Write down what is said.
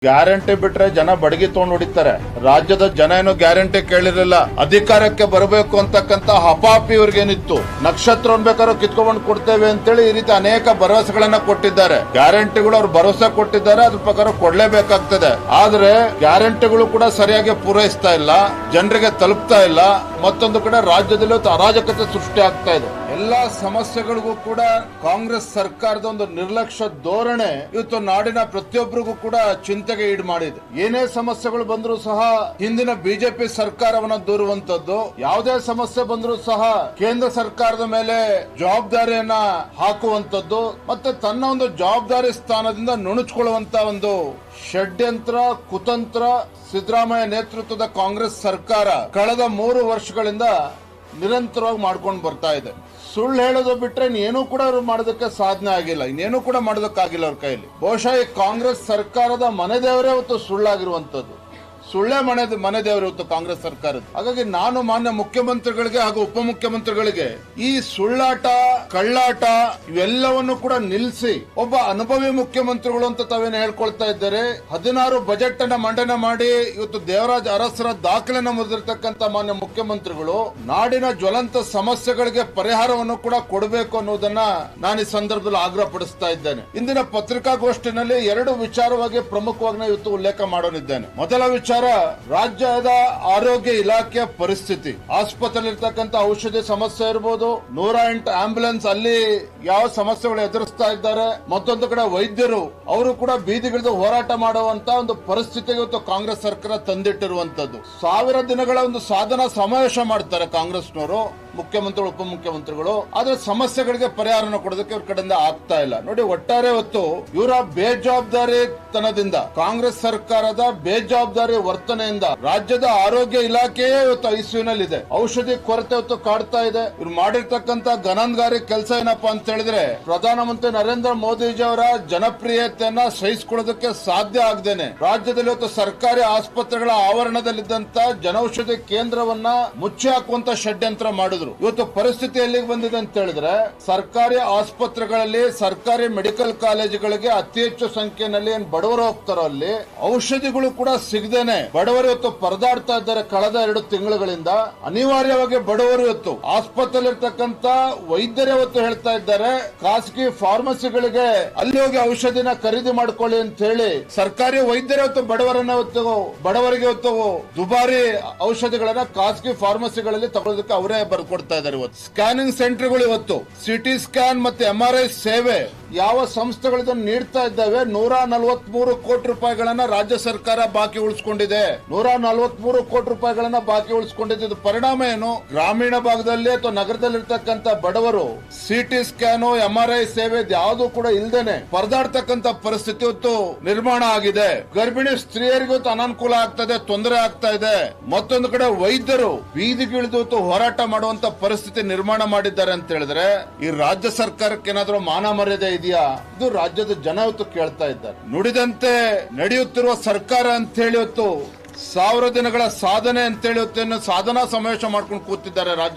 Guarantee ಬಿಟ್ರೆ ಜನ ಬಡಗಿ ತಗೊಂಡು ಹೊಡಿತಾರೆ. ರಾಜ್ಯದ ಜನ ಏನು ಗ್ಯಾರಂಟಿ ಕೇಳಿರಲಿಲ್ಲ. ಅಧಿಕಾರಕ್ಕೆ ಬರಬೇಕು ಅಂತಕ್ಕಂತ ಹಪಾಪಿ ಇವ್ರಿಗೇನಿತ್ತು, ನಕ್ಷತ್ರ ಬೇಕಾದ್ರೂ ಕಿತ್ಕೊಂಡು ಕೊಡ್ತೇವೆ ಅಂತೇಳಿ ಈ ರೀತಿ ಅನೇಕ ಭರವಸೆಗಳನ್ನ ಕೊಟ್ಟಿದ್ದಾರೆ. ಗ್ಯಾರಂಟಿಗಳು ಅವ್ರು ಭರವಸೆ ಕೊಟ್ಟಿದ್ದಾರೆ, ಅದ್ರ ಪ್ರಕಾರ ಕೊಡ್ಲೇಬೇಕಾಗ್ತದೆ. ಆದ್ರೆ ಗ್ಯಾರಂಟಿಗಳು ಕೂಡ ಸರಿಯಾಗಿ ಪೂರೈಸ್ತಾ ಇಲ್ಲ, ಜನರಿಗೆ ತಲುಪ್ತಾ ಇಲ್ಲ. ಮತ್ತೊಂದು ಕಡೆ ರಾಜ್ಯದಲ್ಲಿ ಅರಾಜಕತೆ ಸೃಷ್ಟಿ ಆಗ್ತಾ ಇದೆ. ಎಲ್ಲಾ ಸಮಸ್ಯೆಗಳಿಗೂ ಕೂಡ ಕಾಂಗ್ರೆಸ್ ಸರ್ಕಾರದ ಒಂದು ನಿರ್ಲಕ್ಷ್ಯ ಧೋರಣೆ ಇವತ್ತು ನಾಡಿನ ಪ್ರತಿಯೊಬ್ಬರಿಗೂ ಕೂಡ ಚಿಂತೆಗೆ ಈಡು ಮಾಡಿದೆ. ಏನೇ ಸಮಸ್ಯೆಗಳು ಬಂದರೂ ಸಹ ಹಿಂದಿನ ಬಿಜೆಪಿ ಸರ್ಕಾರವನ್ನ ದೂರುವಂತದ್ದು, ಯಾವುದೇ ಸಮಸ್ಯೆ ಬಂದರೂ ಸಹ ಕೇಂದ್ರ ಸರ್ಕಾರದ ಮೇಲೆ ಜವಾಬ್ದಾರಿಯನ್ನ ಹಾಕುವಂತದ್ದು, ಮತ್ತೆ ತನ್ನ ಒಂದು ಜವಾಬ್ದಾರಿ ಸ್ಥಾನದಿಂದ ನುಣುಚಿಕೊಳ್ಳುವಂತ ಒಂದು ಷಡ್ಯಂತ್ರ ಕುತಂತ್ರ ಸಿದ್ದರಾಮಯ್ಯ ನೇತೃತ್ವದ ಕಾಂಗ್ರೆಸ್ ಸರ್ಕಾರ ಕಳೆದ 3 ವರ್ಷಗಳಿಂದ ನಿರಂತರವಾಗಿ ಮಾಡ್ಕೊಂಡು ಬರ್ತಾ ಇದೆ. ಸುಳ್ಳು ಹೇಳೋದು ಬಿಟ್ರೆ ಇನ್ನೇನು ಕೂಡ ಅವರು ಮಾಡೋದಕ್ಕೆ ಸಾಧನೆ ಆಗಿಲ್ಲ, ಇನ್ನೇನು ಕೂಡ ಮಾಡೋದಕ್ಕಾಗಿಲ್ಲ ಅವ್ರ ಕೈಯಲ್ಲಿ. ಬಹುಶಃ ಈ ಕಾಂಗ್ರೆಸ್ ಸರ್ಕಾರದ ಮನೆ ದೇವರೇ ಇವತ್ತು ಸುಳ್ಳಾಗಿರುವಂತದ್ದು, ಸುಳ್ಳೇ ಮನೆ ದೇವರು ಇವತ್ತು ಕಾಂಗ್ರೆಸ್ ಸರ್ಕಾರದ. ಹಾಗಾಗಿ ನಾನು ಮಾನ್ಯ ಮುಖ್ಯಮಂತ್ರಿಗಳಿಗೆ ಹಾಗೂ ಉಪಮುಖ್ಯಮಂತ್ರಿಗಳಿಗೆ ಈ ಸುಳ್ಳಾಟ ಕಳ್ಳಾಟ ಇವೆಲ್ಲವನ್ನು ಕೂಡ ನಿಲ್ಲಿಸಿ ಒಬ್ಬ ಅನುಭವಿ ಮುಖ್ಯಮಂತ್ರಿಗಳು ಅಂತ ತಾವೇನು ಹೇಳ್ಕೊಳ್ತಾ ಇದ್ದಾರೆ. 16 ಬಜೆಟ್ ಅನ್ನ ಮಂಡನೆ ಮಾಡಿ ಇವತ್ತು ದೇವರಾಜ್ ಅರಸರ ದಾಖಲೆನ ಮುರಿದಿರ್ತಕ್ಕಂಥ ಮಾನ್ಯ ಮುಖ್ಯಮಂತ್ರಿಗಳು ನಾಡಿನ ಜ್ವಲಂತ ಸಮಸ್ಯೆಗಳಿಗೆ ಪರಿಹಾರವನ್ನು ಕೂಡ ಕೊಡಬೇಕು ಅನ್ನೋದನ್ನ ನಾನು ಈ ಸಂದರ್ಭದಲ್ಲಿ ಆಗ್ರಹ ಪಡಿಸ್ತಾ ಇದ್ದೇನೆ. ಇಂದಿನ ಪತ್ರಿಕಾಗೋಷ್ಠಿನಲ್ಲಿ 2 ವಿಚಾರವಾಗಿ ಪ್ರಮುಖವಾಗಿ ಇವತ್ತು ಉಲ್ಲೇಖ ಮಾಡೋನಿದ್ದೇನೆ. ಮೊದಲ ವಿಚಾರ ರಾಜ್ಯದ ಆರೋಗ್ಯ ಇಲಾಖೆಯ ಪರಿಸ್ಥಿತಿ. ಆಸ್ಪತ್ರೆಯಲ್ಲಿರ್ತಕ್ಕಂಥ ಔಷಧಿ ಸಮಸ್ಯೆ ಇರಬಹುದು, 108 ಆಂಬ್ಯುಲೆನ್ಸ್ ಅಲ್ಲಿ ಯಾವ ಸಮಸ್ಯೆಗಳು ಎದುರಿಸ್ತಾ ಇದ್ದಾರೆ. ಮತ್ತೊಂದು ಕಡೆ ವೈದ್ಯರು ಅವರು ಕೂಡ ಬೀದಿಗಿಳಿದು ಹೋರಾಟ ಮಾಡುವಂತ ಒಂದು ಪರಿಸ್ಥಿತಿಗೆ ಇವತ್ತು ಕಾಂಗ್ರೆಸ್ ಸರ್ಕಾರ ತಂದಿಟ್ಟಿರುವಂತದ್ದು. 1000 ದಿನಗಳ ಒಂದು ಸಾಧನಾ ಸಮಾವೇಶ ಮಾಡ್ತಾರೆ ಕಾಂಗ್ರೆಸ್ನವರು, ಮುಖ್ಯಮಂತ್ರಿಗಳು ಉಪಮುಖ್ಯಮಂತ್ರಿಗಳು. ಆದ್ರೆ ಸಮಸ್ಯೆಗಳಿಗೆ ಪರಿಹಾರ ಕೊಡೋದಕ್ಕೆ ಇವ್ರ ಕಡೆಯಿಂದ ಆಗ್ತಾ ಇಲ್ಲ. ನೋಡಿ, ಒಟ್ಟಾರೆ ಹೊತ್ತು ಇವರ ಬೇಜವಾಬ್ದಾರಿತನದಿಂದ, ಕಾಂಗ್ರೆಸ್ ಸರ್ಕಾರದ ಬೇಜವಾಬ್ದಾರಿ ವರ್ತನೆಯಿಂದ ರಾಜ್ಯದ ಆರೋಗ್ಯ ಇಲಾಖೆಯೇ ಇವತ್ತು ಐಸಿಯುನಲ್ಲಿದೆ. ಔಷಧಿ ಕೊರತೆ ಇವತ್ತು ಕಾಡ್ತಾ ಇದೆ. ಇವ್ರು ಮಾಡಿರ್ತಕ್ಕಂತ ಗನಂಗಾರಿ ಕೆಲಸ ಏನಪ್ಪಾ ಅಂತ ಹೇಳಿದ್ರೆ, ಪ್ರಧಾನಮಂತ್ರಿ ನರೇಂದ್ರ ಮೋದಿಜಿ ಅವರ ಜನಪ್ರಿಯತೆಯನ್ನ ಸಹಿಸಿಕೊಳ್ಳೋದಕ್ಕೆ ಸಾಧ್ಯ ಆಗದೇನೆ ರಾಜ್ಯದಲ್ಲಿ ಇವತ್ತು ಸರ್ಕಾರಿ ಆಸ್ಪತ್ರೆಗಳ ಆವರಣದಲ್ಲಿದ್ದಂತ ಜನೌಷಧಿ ಕೇಂದ್ರವನ್ನ ಮುಚ್ಚಿ ಹಾಕುವಂತ ಷಡ್ಯಂತ್ರ ಮಾಡಿದ್ರು. ಇವತ್ತು ಪರಿಸ್ಥಿತಿ ಎಲ್ಲಿಗೆ ಬಂದಿದೆ ಅಂತ ಹೇಳಿದ್ರೆ, ಸರ್ಕಾರಿ ಆಸ್ಪತ್ರೆಗಳಲ್ಲಿ, ಸರ್ಕಾರಿ ಮೆಡಿಕಲ್ ಕಾಲೇಜುಗಳಿಗೆ ಅತಿ ಹೆಚ್ಚು ಸಂಖ್ಯೆಯಲ್ಲಿ ಏನ್ ಬಡವರು ಹೋಗ್ತಾರೋ ಅಲ್ಲಿ ಔಷಧಿಗಳು ಕೂಡ ಸಿಗದೇನೆ ಬಡವರು ಇವತ್ತು ಪರದಾಡ್ತಾ ಇದ್ದಾರೆ. ಕಳೆದ 2 ತಿಂಗಳುಗಳಿಂದ ಅನಿವಾರ್ಯವಾಗಿ ಬಡವರು ಇವತ್ತು ಆಸ್ಪತ್ರೆಯಲ್ಲಿರ್ತಕ್ಕಂಥ ವೈದ್ಯರೇ ಇವತ್ತು ಹೇಳ್ತಾ ಇದ್ದಾರೆ, ಖಾಸಗಿ ಫಾರ್ಮಸಿಗಳಿಗೆ ಅಲ್ಲಿ ಹೋಗಿ ಔಷಧಿನ ಖರೀದಿ ಮಾಡ್ಕೊಳ್ಳಿ ಅಂತ ಹೇಳಿ ಸರ್ಕಾರಿ ವೈದ್ಯರೇ ಇವತ್ತು ಬಡವರಿಗೆ ಇವತ್ತು ದುಬಾರಿ ಔಷಧಿಗಳನ್ನ ಖಾಸಗಿ ಫಾರ್ಮಸಿಗಳಲ್ಲಿ ತಗೊಳ್ಳೋದಕ್ಕೆ ಅವರೇ ಬರ್ಕೊಡ್ತಾ ಇದ್ದಾರೆ. ಇವತ್ತು ಸ್ಕ್ಯಾನಿಂಗ್ ಸೆಂಟರ್ಗಳು, ಇವತ್ತು ಸಿಟಿ ಸ್ಕ್ಯಾನ್ ಮತ್ತೆ MRI ಸೇವೆ ಯಾವ ಸಂಸ್ಥೆಗಳು ನೀಡ್ತಾ ಇದ್ದಾವೆ, 143 ಕೋಟಿ ರೂಪಾಯಿಗಳನ್ನ ರಾಜ್ಯ ಸರ್ಕಾರ ಬಾಕಿ ಉಳಿಸಿಕೊಂಡಿದೆ. 143 ಕೋಟಿ ರೂಪಾಯಿಗಳನ್ನ ಬಾಕಿ ಉಳಿಸಿಕೊಂಡಿದ್ದು ಪರಿಣಾಮ ಏನು? ಗ್ರಾಮೀಣ ಭಾಗದಲ್ಲಿ ಅಥವಾ ನಗರದಲ್ಲಿರ್ತಕ್ಕಂಥ ಬಡವರು ಸಿಟಿ ಸ್ಕ್ಯಾನ್ MRI ಸೇವೆ ಯಾವುದು ಕೂಡ ಇಲ್ದೇನೆ ಪರದಾಡ್ತಕ್ಕಂಥ ಪರಿಸ್ಥಿತಿ ಇವತ್ತು ನಿರ್ಮಾಣ ಆಗಿದೆ. ಗರ್ಭಿಣಿ ಸ್ತ್ರೀಯರಿಗೂ ಅನಾನುಕೂಲ ಆಗ್ತದೆ, ತೊಂದರೆ ಆಗ್ತಾ ಇದೆ. ಮತ್ತೊಂದು ಕಡೆ ವೈದ್ಯರು ಬೀದಿಗಿಳಿದು ಹೋರಾಟ ಮಾಡುವಂತ ಪರಿಸ್ಥಿತಿ ನಿರ್ಮಾಣ ಮಾಡಿದ್ದಾರೆ ಅಂತ ಹೇಳಿದ್ರೆ, ಈ ರಾಜ್ಯ ಸರ್ಕಾರಕ್ಕೆ ಏನಾದ್ರೂ ಮಾನ ಮರ್ಯಾದೆ ಇದೆಯಾ? ಇದು ರಾಜ್ಯದ ಜನ ಇವತ್ತು ಕೇಳ್ತಾ ಇದ್ದಾರೆ. ನುಡಿದಂತೆ ನಡೆಯುತ್ತಿರುವ ಸರ್ಕಾರ ಅಂತ ಹೇಳಿ ಇವತ್ತು 1000 ದಿನಗಳ ಸಾಧನೆ ಅಂತ ಹೇಳಿ ಸಾಧನಾ ಸಮಾವೇಶ ಮಾಡ್ಕೊಂಡು ಕೂತಿದ್ದಾರೆ ರಾಜ್ಯ